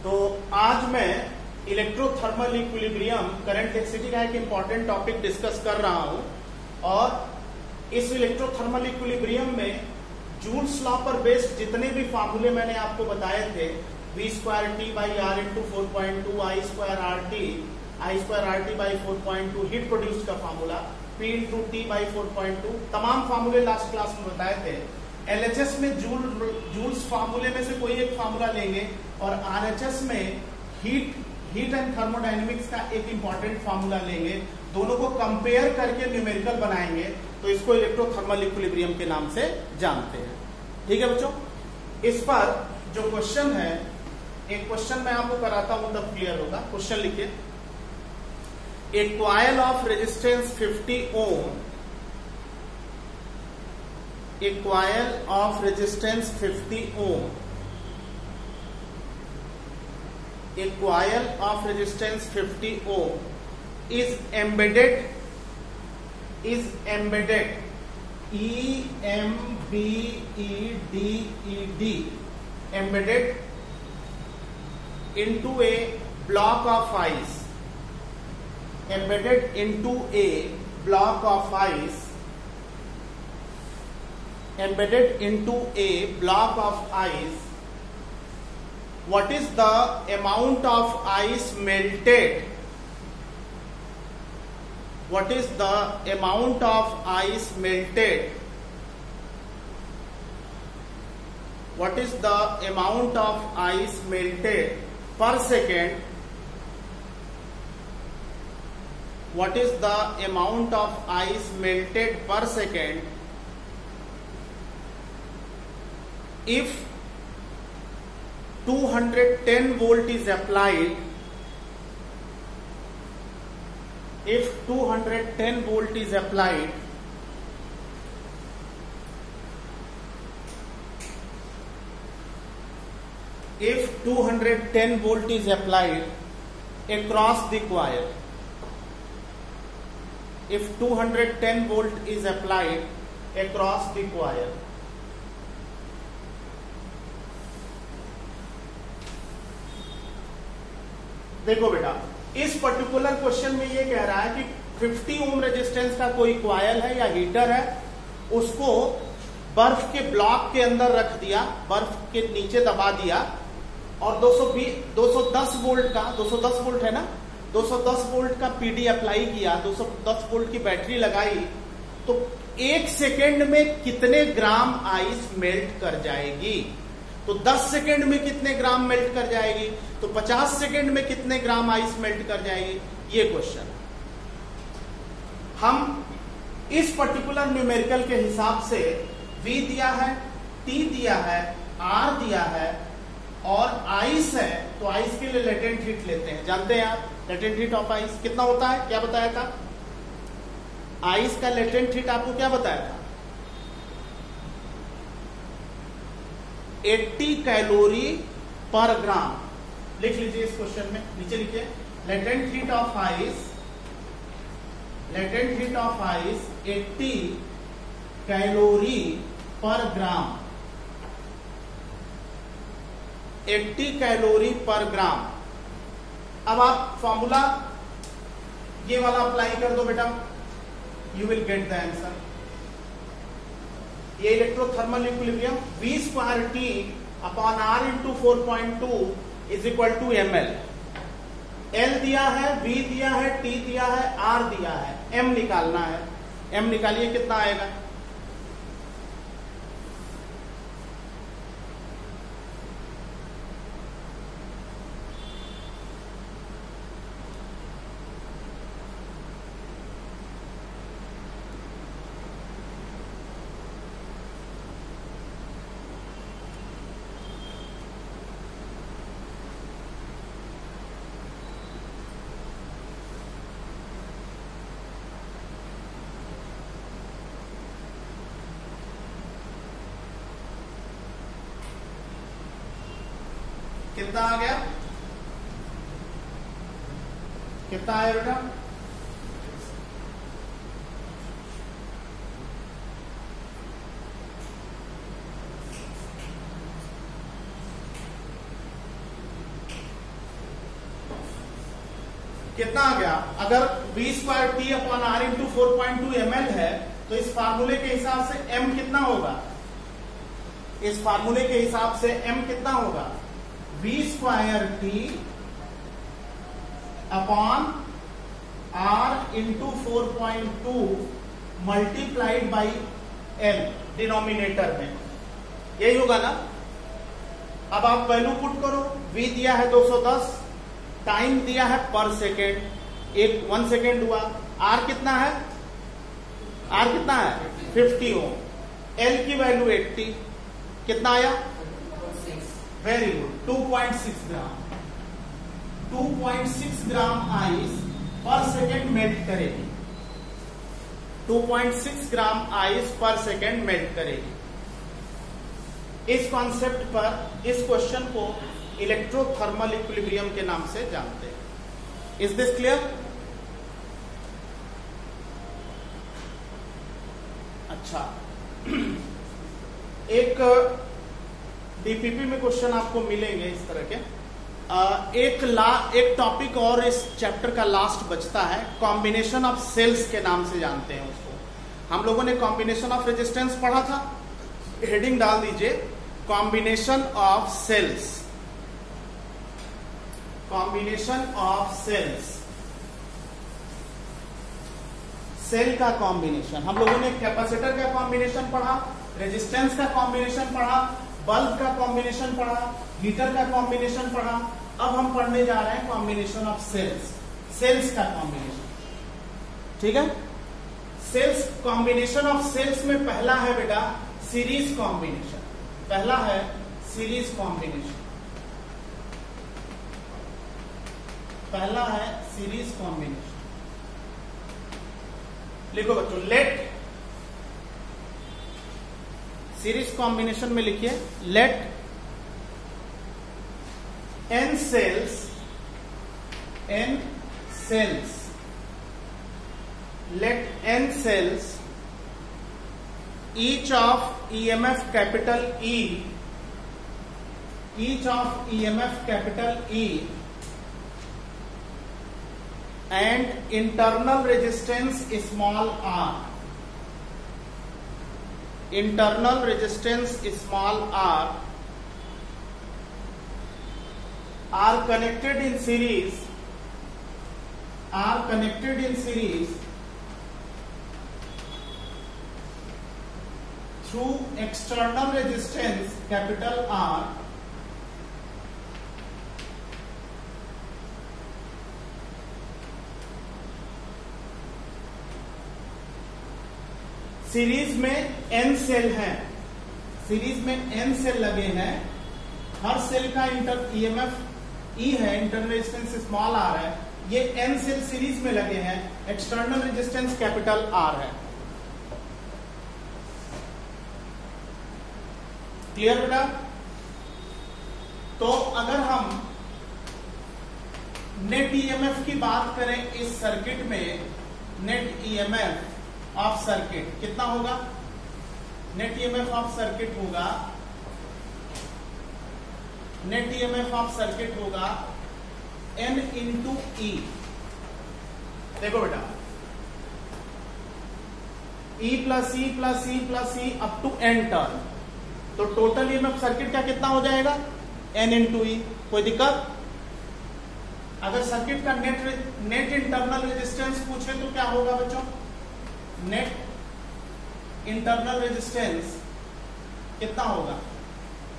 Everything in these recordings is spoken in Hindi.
तो आज मैं इलेक्ट्रोथर्मल इक्विलिब्रियम करंट डेंसिटी का एक इंपॉर्टेंट टॉपिक डिस्कस कर रहा हूं और इस इलेक्ट्रोथर्मल इक्विलिब्रियम में जूल्स लॉ पर बेस्ड जितने भी फार्मूले मैंने आपको बताए थे V²T/R × 4.2 I²RT/4.2 हीट प्रोड्यूस का फार्मूला P × T/4.2 तमाम फार्मूले लास्ट क्लास में बताए थे। LHS में जूल्स फार्मूले में से कोई एक फार्मूला लेंगे और RHS में हीट एंड थर्मोडायनेमिक्स का एक इंपॉर्टेंट फार्मूला लेंगे, दोनों को कंपेयर करके न्यूमेरिकल बनाएंगे, तो इसको इलेक्ट्रोथर्मल इक्विलिब्रियम के नाम से जानते हैं। ठीक है बच्चों, इस पर जो क्वेश्चन है, एक क्वेश्चन मैं आपको कराता हूं तब क्लियर होगा। क्वेश्चन लिखिए, a coil of resistance 50 ohm, a coil of resistance 50 ohm, a coil of resistance 50 ohm is embedded embedded into a block of ice, embedded into a block of ice, embedded into a block of ice. What is the amount of ice melted? What is the amount of ice melted? What is the amount of ice melted per second? What is the amount of ice melted per second if 210 volt is applied? If 210 volt is applied, if 210 volt is applied across the coil, if 210 volt is applied across the coil, देखो बेटा, इस पर्टिकुलर क्वेश्चन में ये कह रहा है कि 50 ओम रेजिस्टेंस का कोई कॉइल है या हीटर है, उसको बर्फ के ब्लॉक के अंदर रख दिया, बर्फ के नीचे दबा दिया और 210 वोल्ट का, 210 वोल्ट है ना, 210 वोल्ट का पीडी अप्लाई किया, 210 वोल्ट की बैटरी लगाई, तो 1 सेकेंड में कितने ग्राम आइस मेल्ट कर जाएगी? तो 10 सेकेंड में कितने ग्राम मेल्ट कर जाएगी? तो 50 सेकेंड में कितने ग्राम आइस मेल्ट कर जाएगी? ये क्वेश्चन हम इस पर्टिकुलर न्यूमेरिकल के हिसाब से V दिया है, T दिया है, R दिया है और आइस है, तो आइस के लिए लेटेंट हीट लेते हैं। जानते हैं आप लेटेंट हीट ऑफ आइस कितना होता है? क्या बताया था? आइस का लेटेंट हीट आपको क्या बताया था? 80 कैलोरी पर ग्राम। लिख लीजिए इस क्वेश्चन में, नीचे लिखिए, latent heat of ice, latent heat of ice 80 calorie पर ग्राम, 80 कैलोरी पर ग्राम। अब आप फॉर्मूला ये वाला अप्लाई कर दो बेटा, you will get the answer. ये electrothermal equilibrium V²T/R × 4.2 = ml। L दिया है, V दिया है, T दिया है, R दिया है, M निकालना है। M निकालिए, कितना आएगा? कितना आ गया? कितना आया बेटा? कितना आ गया, अगर v²t/r इंटू 4.2 ml है तो इस फार्मूले के हिसाब से m कितना होगा, इस फार्मूले के हिसाब से m कितना होगा, v²t/r into 4.2 multiplied by m denominator में, यही होगा ना। अब आप वैल्यू पुट करो, v दिया है 210, टाइम दिया है पर सेकेंड, 1 सेकेंड हुआ, r कितना है, r कितना है 50 ओम, l की वैल्यू 80, कितना आया, वेरी गुड 2.6 ग्राम, 2.6 ग्राम आइस पर सेकेंड मेल्ट करेगी, 2.6 ग्राम आइस पर सेकेंड मेल्ट करेगी। इस कॉन्सेप्ट पर इस क्वेश्चन को इलेक्ट्रोथर्मल इक्विलिब्रियम के नाम से जानते हैं। Is this clear? अच्छा, एक डीपीपी में क्वेश्चन आपको मिलेंगे इस तरह के। एक टॉपिक और इस चैप्टर का लास्ट बचता है, कॉम्बिनेशन ऑफ सेल्स के नाम से जानते हैं उसको। हम लोगों ने कॉम्बिनेशन ऑफ रेजिस्टेंस पढ़ा था, हेडिंग डाल दीजिए combination of cells, combination of cells, cell का कॉम्बिनेशन। हम लोगों ने कैपेसिटर का कॉम्बिनेशन पढ़ा, रेजिस्टेंस का कॉम्बिनेशन पढ़ा, बल्ब का कॉम्बिनेशन पढ़ा, हीटर का कॉम्बिनेशन पढ़ा। अब हम पढ़ने जा रहे हैं कॉम्बिनेशन ऑफ सेल्स, सेल्स का कॉम्बिनेशन, ठीक है। सेल्स, कॉम्बिनेशन ऑफ सेल्स में पहला है बेटा सीरीज कॉम्बिनेशन, पहला है सीरीज कॉम्बिनेशन, पहला है सीरीज कॉम्बिनेशन। लिखो बच्चों, लेट, सीरीज कॉम्बिनेशन में लिखिए late n cells, let n cells each of EMF capital E, each of EMF capital E and internal resistance small r, internal resistance small r are connected in series, are connected in series through external resistance capital R series में n सेल हैं, सीरीज में n सेल लगे हैं, हर सेल का ईएमएफ E है, इंटरनल रेजिस्टेंस स्मॉल r है, ये n सेल सीरीज में लगे हैं, एक्सटर्नल रेजिस्टेंस कैपिटल R है। क्लियर बेटा? तो अगर हम नेट ईएमएफ की बात करें इस सर्किट में, नेट ईएमएफ ऑफ सर्किट कितना होगा, नेट ईएमएफ ऑफ सर्किट होगा, नेट ईएमएफ ऑफ सर्किट होगा N इंटू E। देखो बेटा, E plus E plus E plus E up to N turn, तो टोटल ईएमएफ सर्किट का कितना हो जाएगा, N इंटू E। कोई दिक्कत? अगर सर्किट का नेट इंटरनल रेजिस्टेंस पूछे तो क्या होगा बच्चों, नेट इंटरनल रेजिस्टेंस कितना होगा,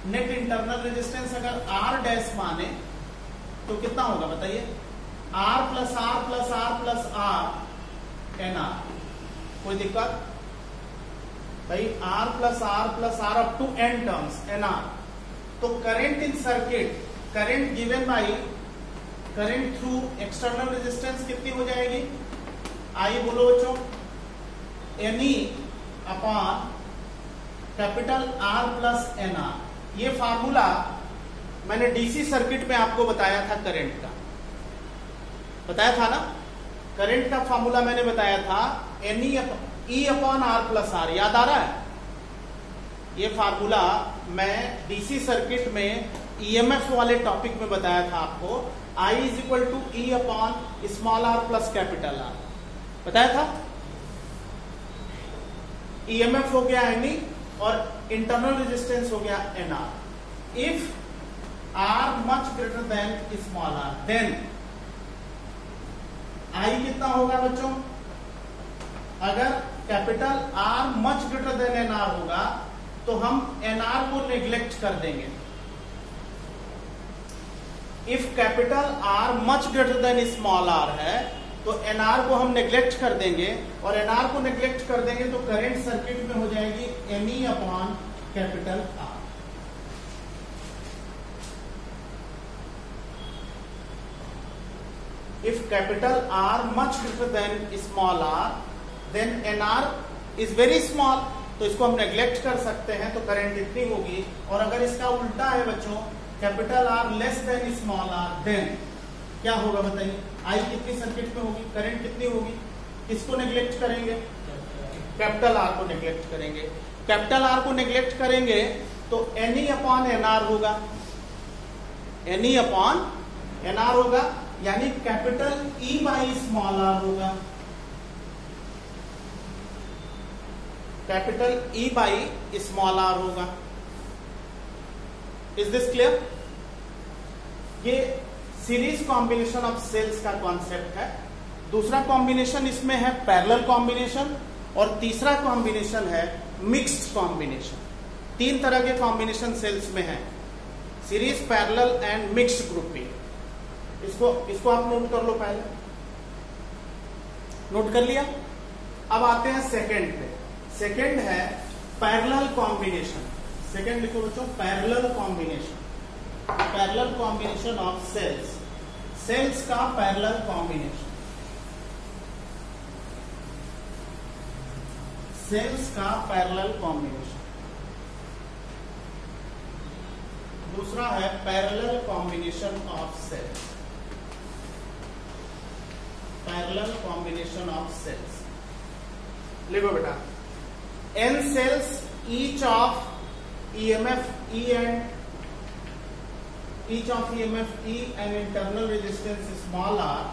नेट इंटरनल रेजिस्टेंस अगर R डैश माने तो कितना होगा बताइए, R plus R plus R plus R NR। कोई दिक्कत भाई, R plus R up to N terms NR। तो current in circuit, current given by current through external resistance कितनी हो जाएगी, आइए बोलो बच्चों, NE upon capital R plus NR। ये फार्मूला मैंने डीसी सर्किट में आपको बताया था, करंट का बताया था ना, करंट का फार्मूला मैंने बताया था E upon R plus R, याद आ रहा है? ये फार्मूला मैं डीसी सर्किट में ईएमएफ वाले टॉपिक में बताया था आपको, I is equal to E upon small R plus capital R बताया था। ईएमएफ हो गया एनी और इंटरनल रेजिस्टेंस हो गया NR. If R much greater than small R then I कितना होगा बच्चों? अगर capital R much greater than NR होगा तो हम एनआर को नेग्लेक्ट कर देंगे। If capital R much greater than small R है तो एनआर को हम नेग्लेक्ट कर देंगे, और एनआर को नेग्लेक्ट कर देंगे तो करंट सर्किट में हो जाएगी NE upon capital R. If capital R much greater than small r, then NR is very small, तो इसको हम नेग्लेक्ट कर सकते हैं, तो करंट इतनी होगी। और अगर इसका उल्टा है बच्चों, capital R less than small r, then क्या होगा बताइए? I कितनी सर्किट में होगी, करंट कितनी होगी? किसको नेग्लेक्ट करेंगे? कैपिटल R को नेग्लेक्ट करेंगे। कैपिटल R को नेग्लेक्ट करेंगे तो NE अपॉन NR होगा, NE अपॉन NR होगा, यानी capital E by small r होगा, capital E by small r होगा। Is this clear? ये सीरीज कॉम्बिनेशन ऑफ सेल्स का कॉन्सेप्ट है। दूसरा कॉम्बिनेशन इसमें है पैरेलल कॉम्बिनेशन, और तीसरा कॉम्बिनेशन है मिक्स्ड कॉम्बिनेशन। तीन तरह के कॉम्बिनेशन सेल्स में है, series, parallel and mixed grouping. इसको आप नोट कर लो, पहले नोट कर लिया। अब आते हैं सेकंड पे। सेकंड है पैरेलल कॉम्बिनेशन। सेकंड लिखो बच्चों, parallel combination, parallel combination of cells, cells का पैरेलल कॉम्बिनेशन, सेल्स का पैरेलल कॉम्बिनेशन। दूसरा है parallel combination of cells, parallel combination of cells. लिखो बेटा, n cells each of EMF E and each of EMF E and internal resistance small r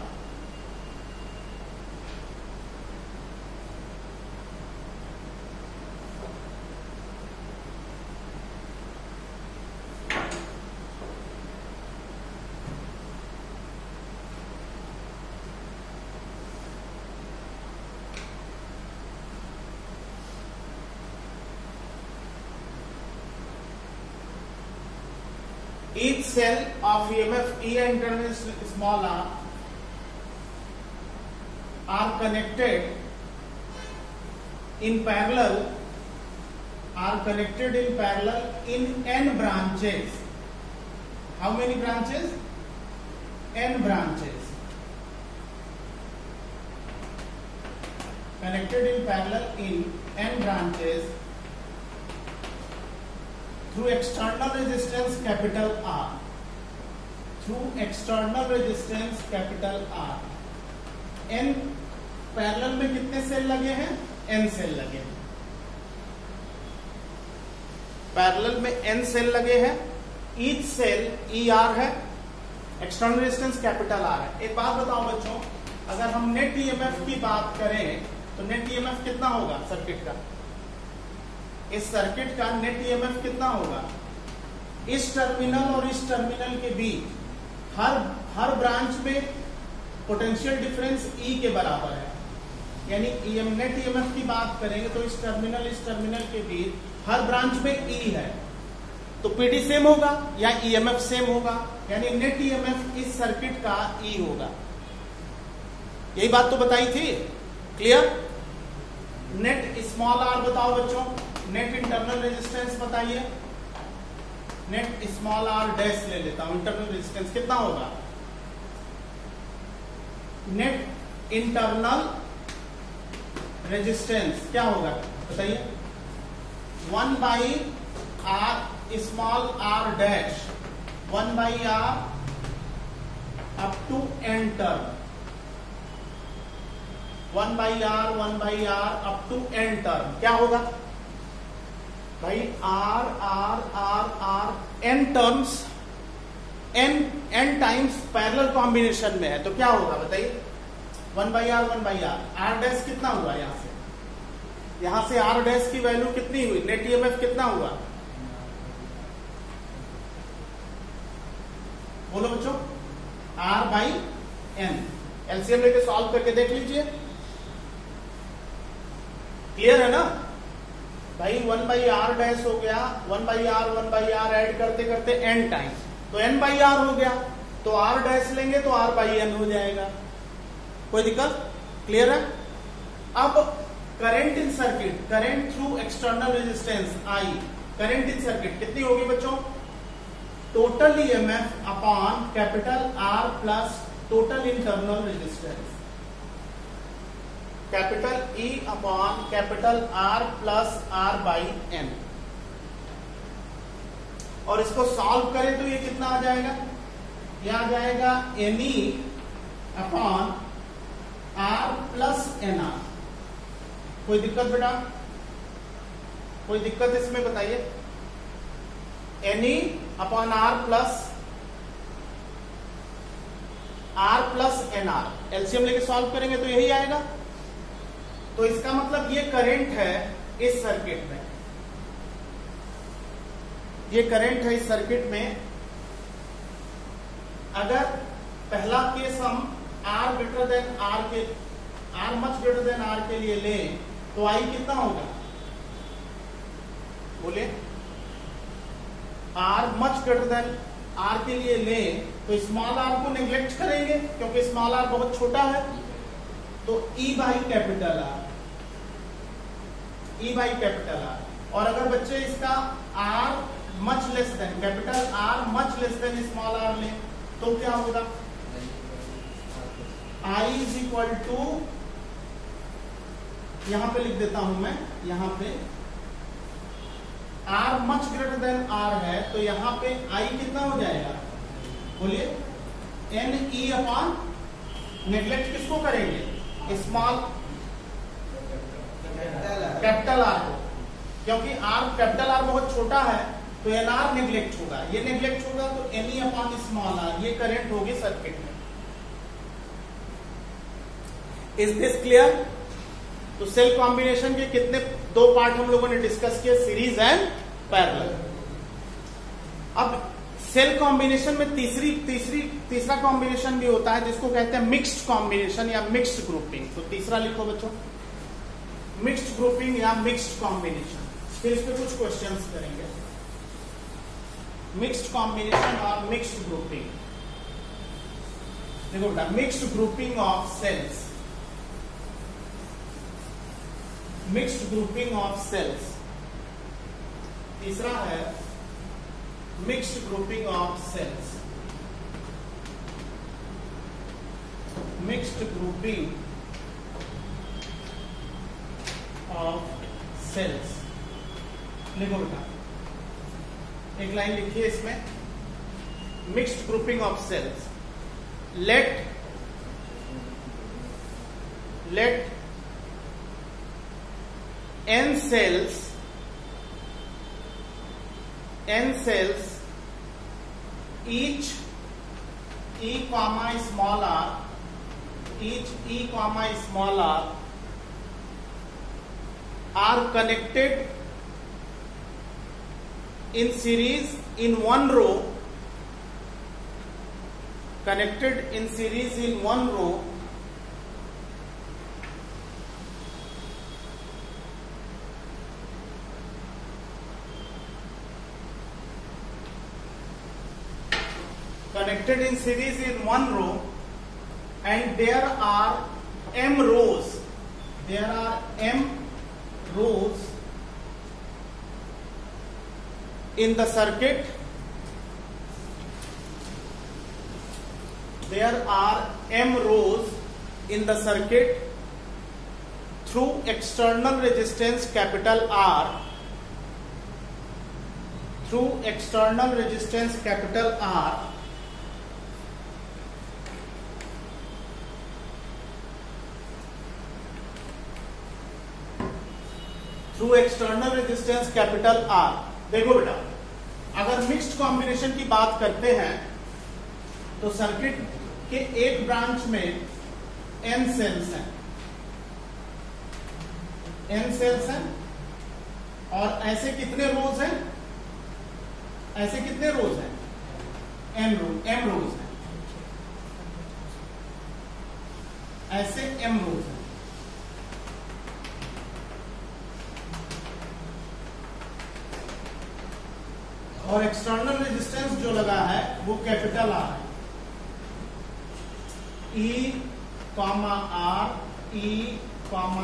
each cell of EMF E and internal small r are connected in parallel, are connected in parallel in n branches. How many branches? N branches. Connected in parallel in n branches through external resistance capital R, through external resistance capital R। n parallel में कितने सेल लगे हैं? n सेल लगे हैं। पैरेलल में n सेल लगे हैं, ईच सेल ER है, एक्सटर्नल रेजिस्टेंस कैपिटल R है। एक बात बताओ बच्चों, अगर हम नेट EMF की बात करें तो नेट EMF कितना होगा सर्किट का? इस सर्किट का नेट EMF कितना होगा? इस टर्मिनल और इस टर्मिनल के बीच हर ब्रांच में पोटेंशियल डिफरेंस E के बराबर है, यानी नेट EMF की बात करेंगे तो इस टर्मिनल के बीच हर ब्रांच में E है, तो PD सेम होगा या EMF सेम होगा, यानी नेट EMF इस सर्किट का E होगा। यही बात तो बताई थी, क्लियर? नेट स्मॉल r बताओ बच्चों, नेट इंटरनल रेजिस्टेंस बताइए। नेट स्मॉल r डैश ले लेता हूं, इंटरनल रेजिस्टेंस कितना होगा? नेट इंटरनल रेजिस्टेंस क्या होगा बताइए? 1 by r small r dash, 1 by r up to n term, 1 by r up to n term क्या होगा भाई? r n terms n times parallel combination में है तो क्या होगा बताइए, 1/r 1/r, r डैश कितना हुआ यहां से r डैश की वैल्यू कितनी हुई, नेट ईएमएफ कितना हुआ, बोलो बच्चों, r/n। एलसीएम लेके सॉल्व करके देख लीजिए, क्लियर है ना भाई। 1/r डैश हो गया, 1/r ऐड करते करते n टाइम्स, तो n/r हो गया, तो r डैश लेंगे तो r/n हो जाएगा, कोई दिक्कत, क्लियर है। अब current in circuit, current through external resistance I, current in circuit कितनी होगी बच्चों, total EMF upon capital R plus total internal resistance, capital E upon capital R plus R/n। और इसको सॉल्व करें तो ये कितना आ जाएगा, ये आ जाएगा NE upon R plus NR। कोई दिक्कत बेटा, कोई दिक्कत इसमें बताइए, NE upon R plus NR, LCM लेके सॉल्व करेंगे तो यही आएगा। तो इसका मतलब ये करंट है इस सर्किट में, ये करंट है इस सर्किट में। अगर पहला केस हम R ग्रेटर देन R के, R much greater then R के लिए लें तो I कितना होगा, बोले, R much greater then R के लिए लें तो स्मॉल r को नेग्लेक्ट करेंगे क्योंकि स्मॉल r बहुत छोटा है, तो E by capital R, E by capital R। और अगर बच्चे इसका R much less than, capital R much less than small r लें तो क्या होगा, I इज इक्वल टू, यहां पे लिख देता हूं मैं, यहां पे R much greater then R है तो यहां पे I कितना हो जाएगा, बोलिए, NE अपॉन, नेग्लेक्ट किसको करेंगे, स्मॉल कैपिटल R को, क्योंकि R कैपिटल R बहुत छोटा है तो NR नेग्लेक्ट होगा, ये नेग्लेक्ट होगा तो NE अपॉन स्मॉल r, ये करंट होगी सर्किट में। Is this clear. तो सेल कॉम्बिनेशन के कितने, दो पार्ट हम लोगों ने डिस्कस किए, सीरीज एंड पैरेलल। अब सेल कॉम्बिनेशन में तीसरा कॉम्बिनेशन भी होता है जिसको कहते हैं मिक्स्ड कॉम्बिनेशन या मिक्स्ड ग्रुपिंग। तो तीसरा लिखो बच्चों, मिक्स्ड ग्रुपिंग या मिक्स्ड कॉम्बिनेशन। फिर इस पे कुछ क्वेश्चंस करेंगे, मिक्स्ड कॉम्बिनेशन और मिक्स्ड ग्रुपिंग। देखो बेटा, mixed grouping of cells, mixed grouping of cells. तीसरा है mixed grouping of cells, mixed grouping of cells. लिखो बेटा, एक लाइन लिखिए इसमें, mixed grouping of cells. Let n cells each E comma small r, each E comma small r are connected in series in one row, connected in series in one row connected in series in one row, and there are m rows, there are m rows in the circuit, there are m rows in the circuit through external resistance capital R, through external resistance capital R, through external resistance capital R। देखो बेटा, अगर मिक्स्ड कॉम्बिनेशन की बात करते हैं तो सर्किट के एक ब्रांच में n सेल्स हैं, n सेल्स हैं, और ऐसे कितने रोज हैं, ऐसे कितने रोज हैं, m रोज हैं, ऐसे m रोज हैं। और एक्सटर्नल रेजिस्टेंस जो लगा है वो कैपिटल R है, E, R, E, R,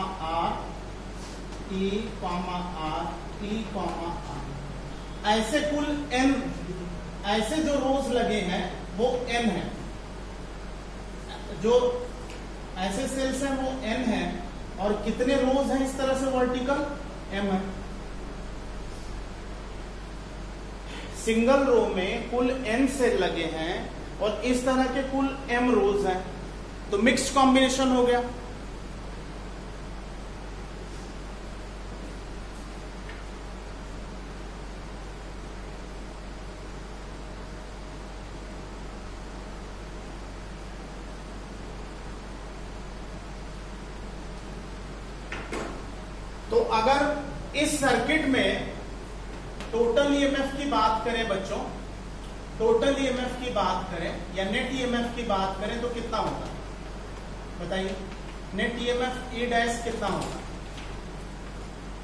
E, R, E, R। ऐसे कुल n, ऐसे जो रोज लगे हैं वो n है, जो ऐसे सेल्स हैं वो n है, और कितने रोज हैं इस तरह से वर्टिकल, m है। सिंगल रो में कुल n सेल लगे हैं और इस तरह के कुल m रोज हैं, तो मिक्स्ड कॉम्बिनेशन हो गया। तो अगर इस सर्किट में टोटल ईएमएफ की बात करें बच्चों, टोटल ईएमएफ की बात करें या नेट ईएमएफ की बात करें तो कितना होगा बताइए, नेट ईएमएफ ई डैश कितना होगा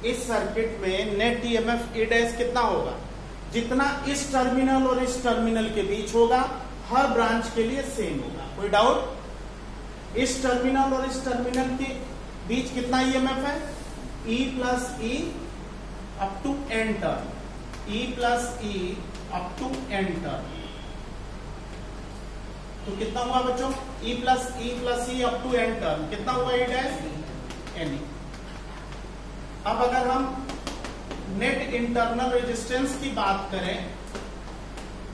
इस सर्किट में, नेट ईएमएफ ई डैश कितना होगा, जितना इस टर्मिनल और इस टर्मिनल के बीच होगा हर ब्रांच के लिए सेम होगा, कोई डाउट। इस टर्मिनल और इस टर्मिनल के बीच कितना ईएमएफ है, E plus E up to N turn, E plus E up to N turn. तो कितना हुआ बच्चों, E plus E up to N turn, कितना हुआ ई डैश, एन। अब अगर हम नेट इंटरनल रेजिस्टेंस की बात करें,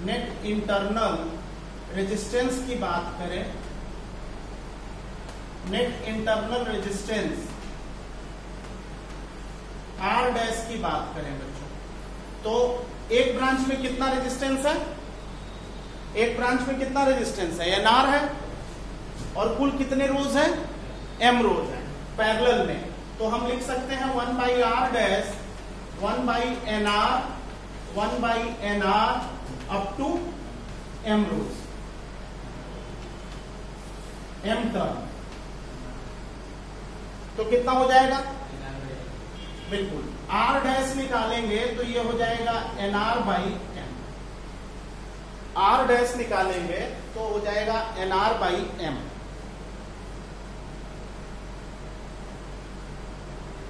नेट इंटरनल रेजिस्टेंस की बात करें, net internal resistance R dash की बात करें बच्चों, तो एक ब्रांच में कितना रेजिस्टेंस है, एक ब्रांच में कितना रेजिस्टेंस है, NR है, और कुल कितने रोज हैं, M रोज हैं पैरेलल में। तो हम लिख सकते हैं 1 by R dash 1 by NR 1 by NR up to M rows, M turn. तो कितना हो जाएगा, बिल्कुल R डैश निकालेंगे तो ये हो जाएगा NR by M, R dash निकालेंगे तो हो जाएगा NR बाई M।